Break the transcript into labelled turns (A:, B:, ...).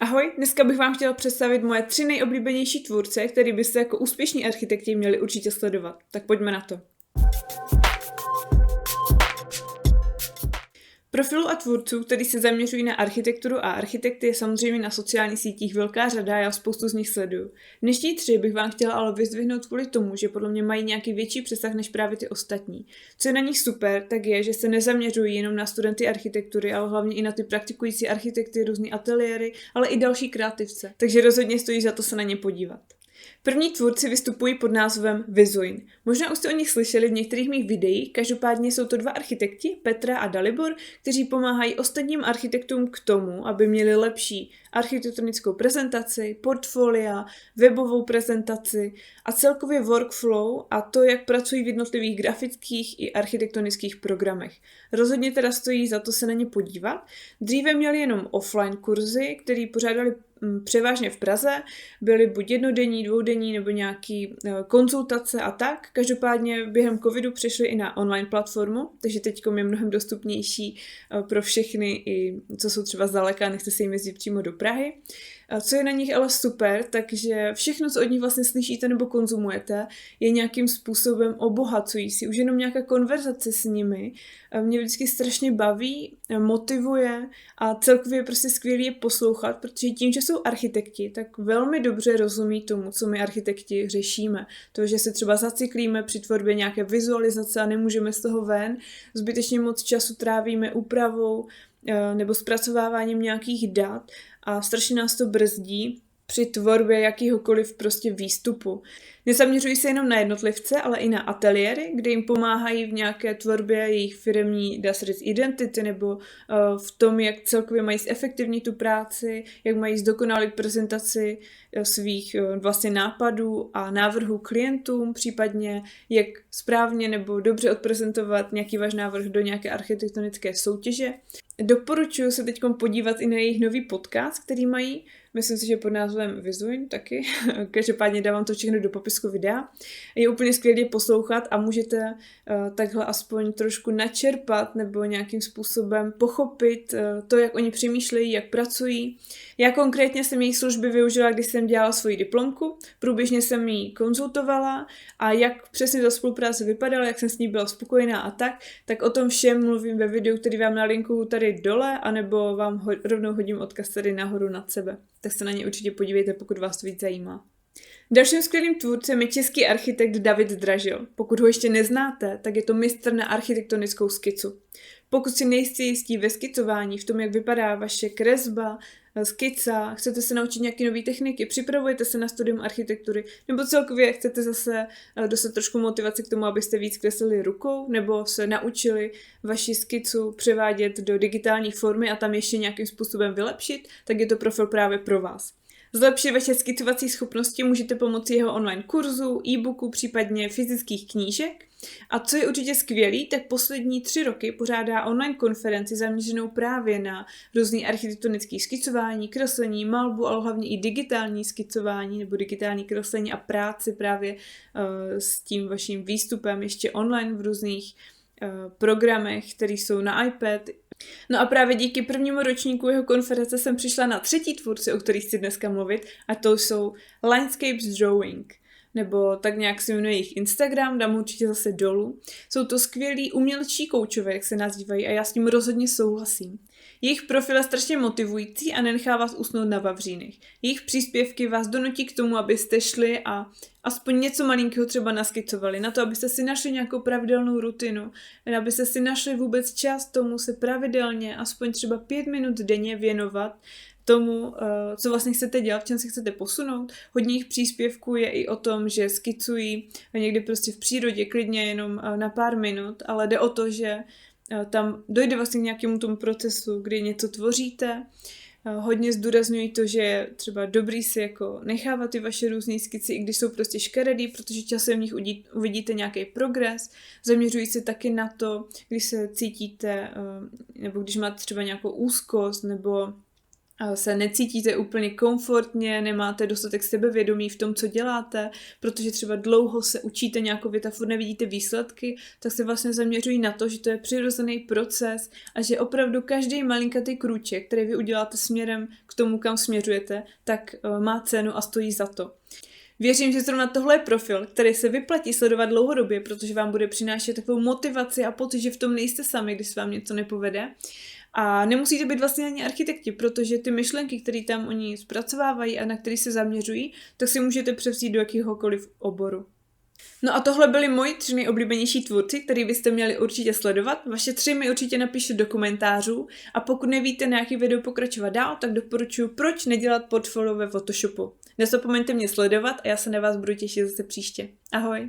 A: Ahoj, dneska bych vám chtěla představit moje 3 nejoblíbenější tvůrce, který byste jako úspěšní architekti měli určitě sledovat. Tak pojďme na to. Profilů a tvůrců, který se zaměřují na architekturu a architekty, je samozřejmě na sociálních sítích velká řada, já spoustu z nich sleduju. Dnešní 3 bych vám chtěla ale vyzdvihnout kvůli tomu, že podle mě mají nějaký větší přesah než právě ty ostatní. Co je na nich super, tak je, že se nezaměřují jenom na studenty architektury, ale hlavně i na ty praktikující architekty, různý ateliéry, ale i další kreativce. Takže rozhodně stojí za to se na ně podívat. První tvůrci vystupují pod názvem Vizuin. Možná už jste o nich slyšeli v některých mých videích, každopádně jsou to 2 architekti, Petra a Dalibor, kteří pomáhají ostatním architektům k tomu, aby měli lepší architektonickou prezentaci, portfolia, webovou prezentaci a celkově workflow a to, jak pracují v jednotlivých grafických i architektonických programech. Rozhodně teda stojí za to se na ně podívat. Dříve měli jenom offline kurzy, které pořádali převážně v Praze, byly buď jednodenní, dvoudenní nebo nějaký konzultace a tak. Každopádně během covidu přešli i na online platformu, takže teď je mnohem dostupnější pro všechny, i co jsou třeba zdaleka a nechce se jim jezdit přímo do Prahy. Co je na nich ale super, takže všechno, co od nich vlastně slyšíte nebo konzumujete, je nějakým způsobem obohacující. Už jenom nějaká konverzace s nimi mě vždycky strašně baví, motivuje a celkově je prostě skvělý je poslouchat, protože tím, že jsou architekti, tak velmi dobře rozumí tomu, co my architekti řešíme. To, že se třeba zacyklíme při tvorbě nějaké vizualizace a nemůžeme z toho ven, zbytečně moc času trávíme úpravou nebo zpracováváním nějakých dat a strašně nás to brzdí při tvorbě jakýhokoliv prostě výstupu. Nezaměřují se jenom na jednotlivce, ale i na ateliéry, kde jim pomáhají v nějaké tvorbě jejich firemní, dá se říct, identity nebo v tom, jak celkově mají zefektivnit tu práci, jak mají zdokonalit prezentaci svých vlastně nápadů a návrhů klientům, případně jak správně nebo dobře odprezentovat nějaký váš návrh do nějaké architektonické soutěže. Doporučuji se teď podívat i na jejich nový podcast, který mají, myslím si, že pod názvem Vizuin taky, každopádně dávám to všechno do popisku videa. Je úplně skvělé poslouchat a můžete takhle aspoň trošku načerpat nebo nějakým způsobem pochopit to, jak oni přemýšlejí, jak pracují. Já konkrétně jsem jejich služby využila, když jsem dělala svoji diplomku, průběžně jsem ji konzultovala a jak přesně ta spolupráce vypadala, jak jsem s ní byla spokojená a tak o tom všem mluvím ve videu, který vám nalinkuju tady dole, anebo vám rovnou hodím odkaz tady nahoru nad sebe. Tak se na ně určitě podívejte, pokud vás to víc zajímá. Dalším skvělým tvůrcem je český architekt David Dražil. Pokud ho ještě neznáte, tak je to mistr na architektonickou skicu. Pokud si nejste jistí ve skicování, v tom, jak vypadá vaše kresba, skica, chcete se naučit nějaké nové techniky, připravujete se na studium architektury, nebo celkově chcete zase dostat trošku motivace k tomu, abyste víc kreslili rukou, nebo se naučili vaši skicu převádět do digitální formy a tam ještě nějakým způsobem vylepšit, tak je to profil právě pro vás. Zlepšit vaše skicovací schopnosti můžete pomocí jeho online kurzu, e-booku, případně fyzických knížek. A co je určitě skvělý, tak poslední 3 roky pořádá online konferenci zaměřenou právě na různý architektonický skicování, kreslení, malbu, ale hlavně i digitální skicování nebo digitální kreslení a práci právě s tím vaším výstupem ještě online v různých programech, které jsou na iPad. No a právě díky prvnímu ročníku jeho konference jsem přišla na 3. tvůrci, o kterých chci dneska mluvit, a to jsou Landscapes Drawing, nebo tak nějak se jmenuje jejich Instagram, dám určitě zase dolů. Jsou to skvělí umělčí koučové, jak se nazývají, a já s tím rozhodně souhlasím. Jejich profil je strašně motivující a nenechá vás usnout na vavřínech. Jejich příspěvky vás donutí k tomu, abyste šli a aspoň něco malinkého třeba naskicovali, na to, abyste si našli nějakou pravidelnou rutinu, abyste si našli vůbec čas tomu se pravidelně, aspoň třeba 5 minut denně věnovat tomu, co vlastně chcete dělat, v čem se chcete posunout. Hodně jejich příspěvků je i o tom, že skicují někdy prostě v přírodě klidně jenom na pár minut, ale jde o to, že tam dojde vlastně k nějakému tomu procesu, kdy něco tvoříte. Hodně zdůrazňují to, že je třeba dobrý si jako nechávat ty vaše různé skici, i když jsou prostě škaredý, protože časem v nich uvidíte nějaký progres. Zaměřují se taky na to, když se cítíte, nebo když máte třeba nějakou úzkost, nebo se necítíte úplně komfortně, nemáte dostatek sebevědomí v tom, co děláte, protože třeba dlouho se učíte nějakou věc a furt nevidíte výsledky, tak se vlastně zaměřují na to, že to je přirozený proces a že opravdu každý malinkatý krůček, který vy uděláte směrem k tomu, kam směřujete, tak má cenu a stojí za to. Věřím, že zrovna tohle je profil, který se vyplatí sledovat dlouhodobě, protože vám bude přinášet takovou motivaci a pocit, že v tom nejste sami, když se vám něco nepovede. A nemusíte být vlastně ani architekti, protože ty myšlenky, které tam oni zpracovávají a na které se zaměřují, tak si můžete převzít do jakéhokoliv oboru. No a tohle byli moji 3 nejoblíbenější tvůrci, který byste měli určitě sledovat. Vaše 3 mi určitě napište do komentářů a pokud nevíte, na jaký video pokračovat dál, tak doporučuji, proč nedělat portfolio ve Photoshopu. Nezapomeňte mě sledovat a já se na vás budu těšit zase příště. Ahoj!